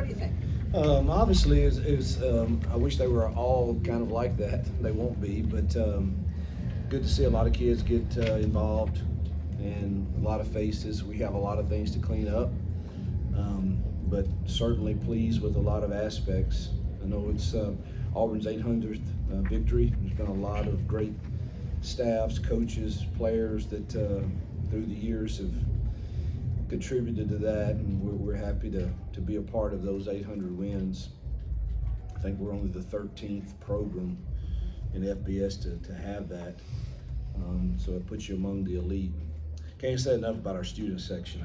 do you think? Obviously, I wish they were all kind of like that. They won't be, but good to see a lot of kids get involved and a lot of faces. We have a lot of things to clean up, but certainly pleased with a lot of aspects. I know it's Auburn's 800th victory. There's been a lot of great staffs, coaches, players that through the years have contributed to that, and we're happy to be a part of those 800 wins. I think we're only the 13th program in FBS to have that, so it puts you among the elite. Can't say enough about our student section.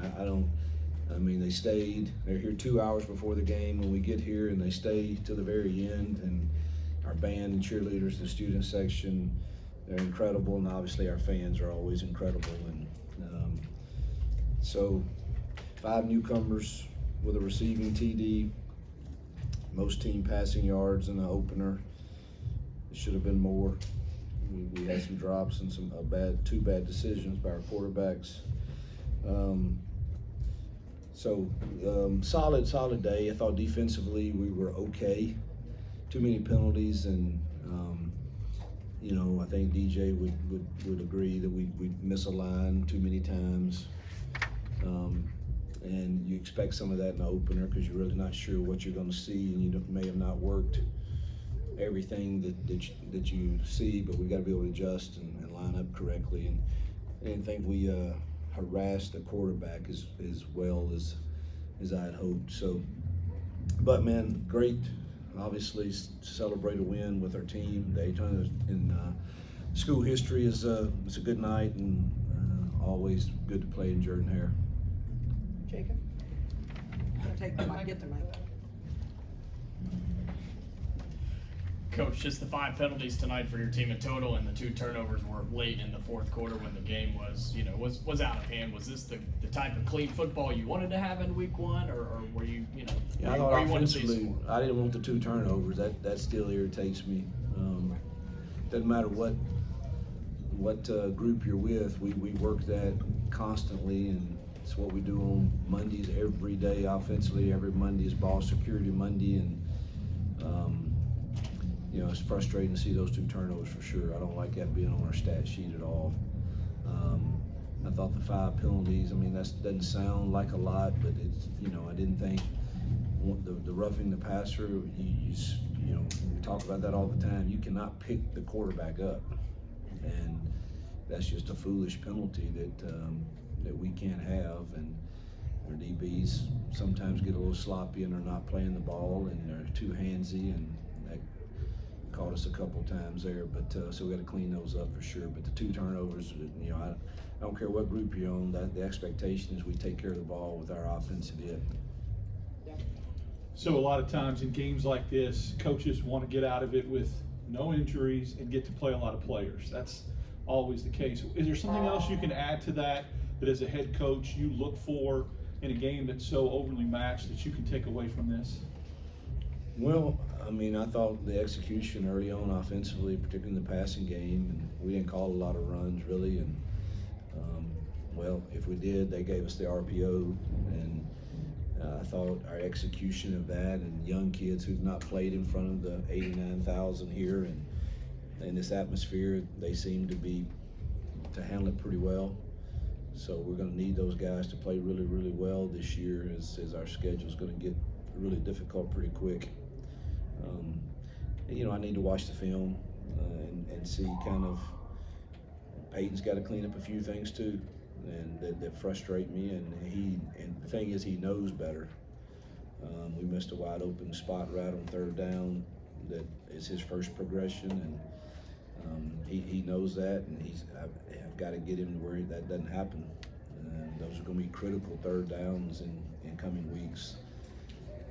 I mean, they stayed. They're here 2 hours before the game when we get here, and they stay to the very end. And our band and cheerleaders, the student section, they're incredible, and obviously our fans are always incredible. And so 5 newcomers with a receiving TD, most team passing yards in the opener. It should have been more. We had some drops and some two bad decisions by our quarterbacks. Solid day. I thought defensively we were okay. Too many penalties, and I think DJ would agree that we miss a line too many times. And you expect some of that in the opener because you're really not sure what you're going to see, and you may have not worked everything that you see, but we got to be able to adjust and line up correctly. And I didn't think we harassed the quarterback as well as I had hoped. So, but man, great. Obviously, celebrate a win with our team. The 800 in school history is a good night, and always good to play in Jordan-Hare. Jacob? Take the mic, get the mic. Coach, just the 5 penalties tonight for your team in total, and the 2 turnovers were late in the fourth quarter when the game was out of hand. Was this the type of clean football you wanted to have in week 1, or were you Yeah, I thought offensively, I didn't want the 2 turnovers. That still irritates me. Doesn't matter what group you're with. We work that constantly, and it's what we do on Mondays every day offensively. Every Monday is ball security Monday, and it's frustrating to see those 2 turnovers for sure. I don't like that being on our stat sheet at all. I thought the 5 penalties, I mean, that doesn't sound like a lot, but it's, I didn't think the roughing the passer, we talk about that all the time. You cannot pick the quarterback up, and that's just a foolish penalty that we can't have. And our DBs sometimes get a little sloppy and they're not playing the ball and they're too handsy, and that caught us a couple times there. But so we got to clean those up for sure. But the 2 turnovers, I don't care what group you're on. The expectation is we take care of the ball with our offensive hit. So a lot of times in games like this, coaches want to get out of it with no injuries and get to play a lot of players. That's always the case. Is there something else you can add to that as a head coach you look for in a game that's so overly matched that you can take away from this? Well, I mean, I thought the execution early on offensively, particularly in the passing game, and we didn't call a lot of runs really, and if we did, they gave us the RPO, and I thought our execution of that, and young kids who've not played in front of the 89,000 here and in this atmosphere, they seem to handle it pretty well. So we're going to need those guys to play really, really well this year as our schedule is going to get really difficult pretty quick. I need to watch the film and see kind of Peyton's got to clean up a few things too, and that frustrate me. And the thing is, he knows better. We missed a wide open spot right on 3rd down. That is his first progression, and he knows that, and I've got to get him to where that doesn't happen. Those are going to be critical 3rd downs in coming weeks,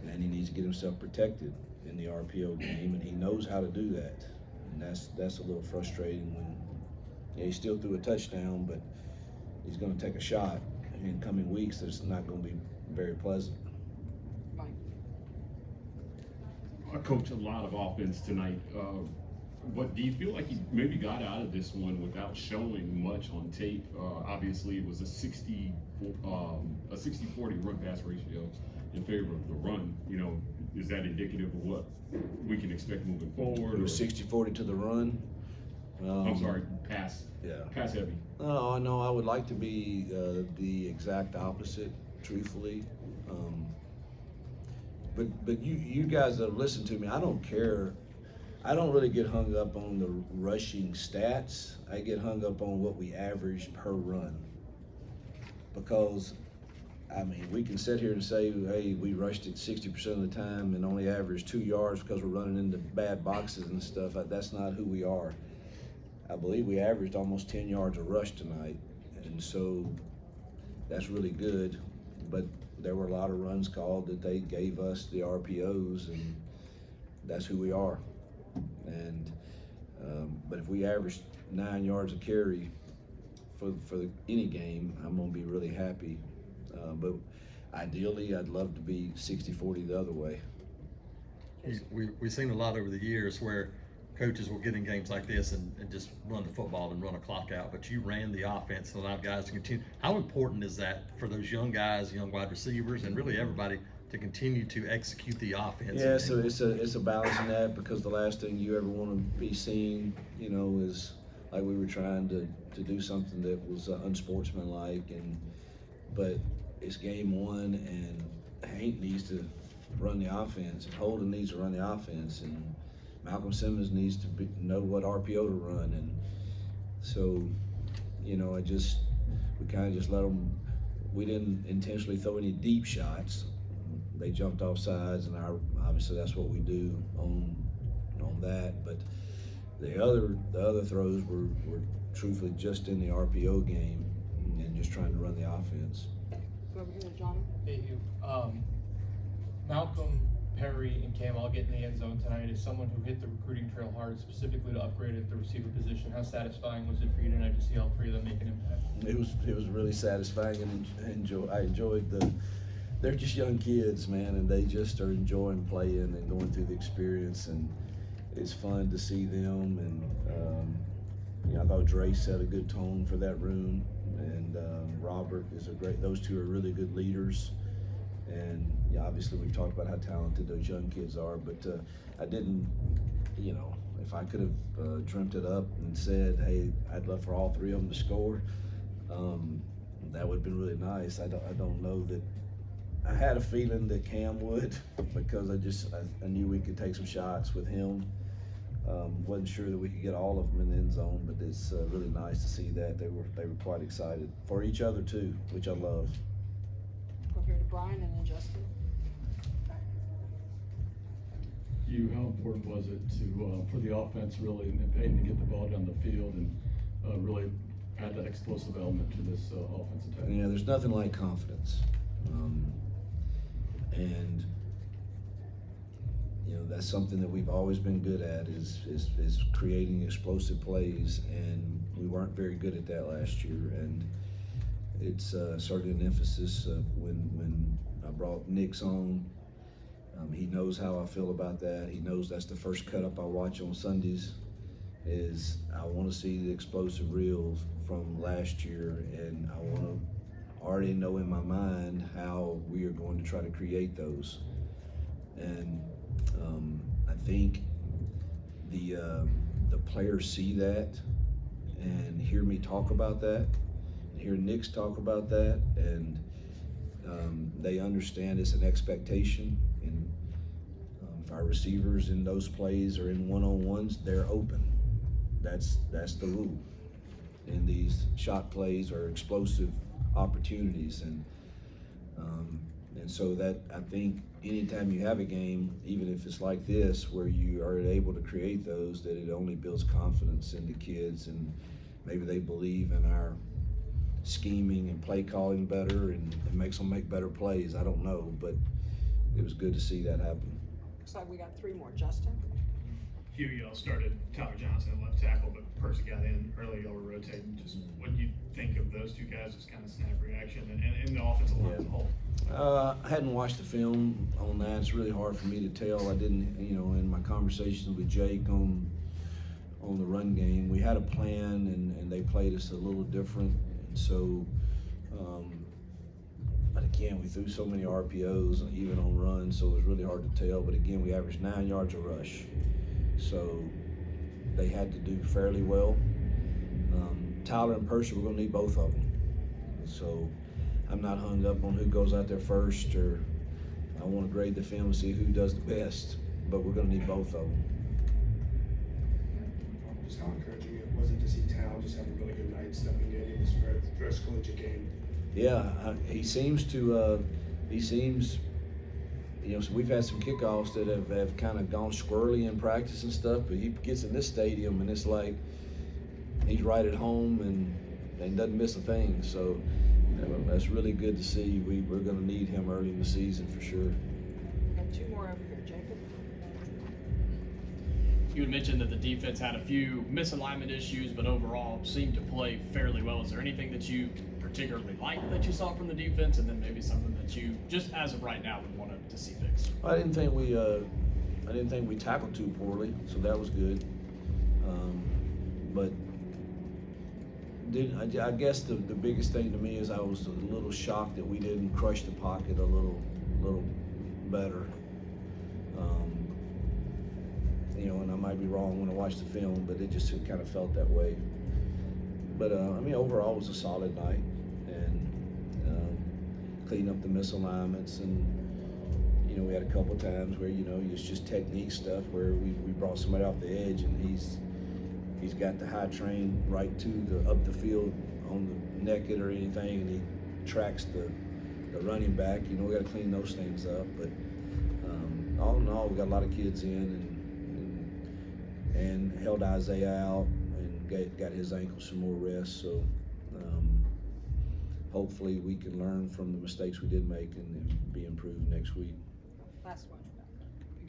and he needs to get himself protected in the RPO game, and he knows how to do that. And that's a little frustrating when he still threw a touchdown, but he's going to take a shot in coming weeks that's not going to be very pleasant. I coach a lot of offense tonight. But do you feel like you maybe got out of this one without showing much on tape? Obviously, it was a 60-40 run pass ratio. in favor of the run. You know, is that indicative of what we can expect moving forward? It was 60-40 to the run. I'm sorry, pass. Yeah. Pass heavy. No, I would like to be the exact opposite, truthfully. But you guys that have listened to me, I don't care. I don't really get hung up on the rushing stats. I get hung up on what we average per run. Because, I mean, we can sit here and say, hey, we rushed it 60% of the time and only averaged 2 yards because we're running into bad boxes and stuff. That's not who we are. I believe we averaged almost 10 yards a rush tonight, and so that's really good. But there were a lot of runs called that they gave us the RPOs, and that's who we are. And but if we average 9 yards a carry for any game, I'm gonna be really happy. But ideally, I'd love to be 60-40 the other way. We've seen a lot over the years where coaches will get in games like this and just run the football and run a clock out, but you ran the offense and allowed guys to continue. How important is that for those young guys, young wide receivers, and really everybody to continue to execute the offense? Yeah, so it's a balancing act, because the last thing you ever want to be seen, you know, is like we were trying to do something that was unsportsmanlike, but it's game one, and Hank needs to run the offense, and Holden needs to run the offense, and Malcolm Simmons needs to know what RPO to run. And so, you know, we kind of just let them. We didn't intentionally throw any deep shots. They jumped off sides, and obviously that's what we do on that. But the other throws were truthfully just in the RPO game and just trying to run the offense. Go over here to John. Hey, Hugh. Malcolm, Perry, and Cam all get in the end zone tonight. As someone who hit the recruiting trail hard, specifically to upgrade at the receiver position, how satisfying was it for you tonight to see all three of them make an impact? It was really satisfying, and I enjoyed they're just young kids, man, and they just are enjoying playing and going through the experience, and it's fun to see them. And you know, I thought Dre set a good tone for that room, and Robert is those two are really good leaders. And yeah, obviously we've talked about how talented those young kids are, but I didn't, you know, if I could have dreamt it up and said, hey, I'd love for all three of them to score, that would have been really nice. I don't know that. I had a feeling that Cam would, because I knew we could take some shots with him. Wasn't sure that we could get all of them in the end zone, but it's really nice to see that they were quite excited for each other too, which I love. Go here to Brian and then Justin. Hugh, how important was it for the offense really and Peyton to get the ball down the field and really add that explosive element to this offense attack? Yeah, there's nothing like confidence, and you know, that's something that we've always been good at is creating explosive plays, and we weren't very good at that last year. And it's certainly an emphasis when I brought Nick's on. He knows how I feel about that. He knows that's the first cut up I watch on Sundays. Is I want to see the explosive reels from last year, and I want to already know in my mind how we are going to try to create those. And I think the players see that and hear me talk about that, and hear Nick's talk about that, and they understand it's an expectation. And if our receivers in those plays are in one-on-ones, they're open. That's the rule. And these shot plays are explosive opportunities, and so that, I think anytime you have a game, even if it's like this, where you are able to create those, that it only builds confidence in the kids, and maybe they believe in our scheming and play calling better, and it makes them make better plays. I don't know, but it was good to see that happen. Looks like we got three more. Justin. Hugh, y'all started Tyler Johnson at left tackle, but Percy got in early. Y'all were rotating. Just what do you think of those two guys? Just kind of snap reaction and the offensive line as a whole. I hadn't watched the film on that. It's really hard for me to tell. I didn't, you know, in my conversations with Jake on the run game, we had a plan, and they played us a little different. And so But again, we threw so many RPOs, even on runs, so it was really hard to tell. But again, we averaged 9 yards a rush. So they had to do fairly well. Tyler and Percy, we're going to need both of them. So I'm not hung up on who goes out there first, or I want to grade the film and see who does the best. But we're going to need both of them. Just how encouraging it was to see Tal just have a really good night stepping in his first collegiate game. Yeah, he seems, so we've had some kickoffs that have kind of gone squirrely in practice and stuff, but he gets in this stadium and it's like he's right at home and doesn't miss a thing. So that's really good to see. We're going to need him early in the season for sure. And 2 more over here, Jacob. You had mentioned that the defense had a few misalignment issues, but overall seemed to play fairly well. Is there anything that you particularly liked that you saw from the defense, and then maybe something that you, just as of right now, would want to see fixed? I didn't think we tackled too poorly, so that was good. But I guess the biggest thing to me is I was a little shocked that we didn't crush the pocket a little better. And I might be wrong when I watch the film, but it just kind of felt that way. But overall it was a solid night, and clean up the misalignments, and we had a couple times where it's just technique stuff where we brought somebody off the edge and he's got the high train right to up the field on the naked or anything, and he tracks the running back. We got to clean those things up. But all in all, we got a lot of kids in and held Isaiah out and got his ankle some more rest. So hopefully we can learn from the mistakes we did make and be improved next week. Last one.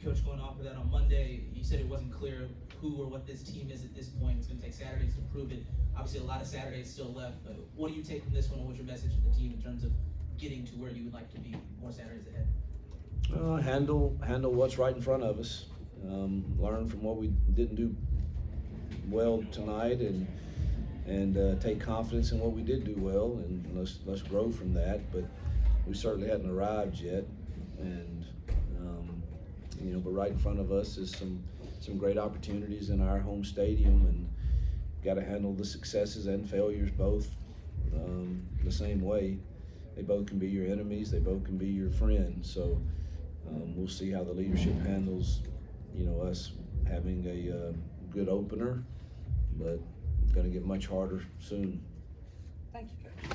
Coach, going off of that, on Monday, you said it wasn't clear who or what this team is at this point. It's going to take Saturdays to prove it. Obviously, a lot of Saturdays still left. But what do you take from this one, and what's your message to the team in terms of getting to where you would like to be more Saturdays ahead? Handle what's right in front of us. Learn from what we didn't do well tonight, and take confidence in what we did do well, and let's grow from that. But we certainly hadn't arrived yet, and but right in front of us is some great opportunities in our home stadium, and got to handle the successes and failures both the same way. They both can be your enemies. They both can be your friends. So we'll see how the leadership handles us having a good opener, but it's going to get much harder soon. Thank you, Coach.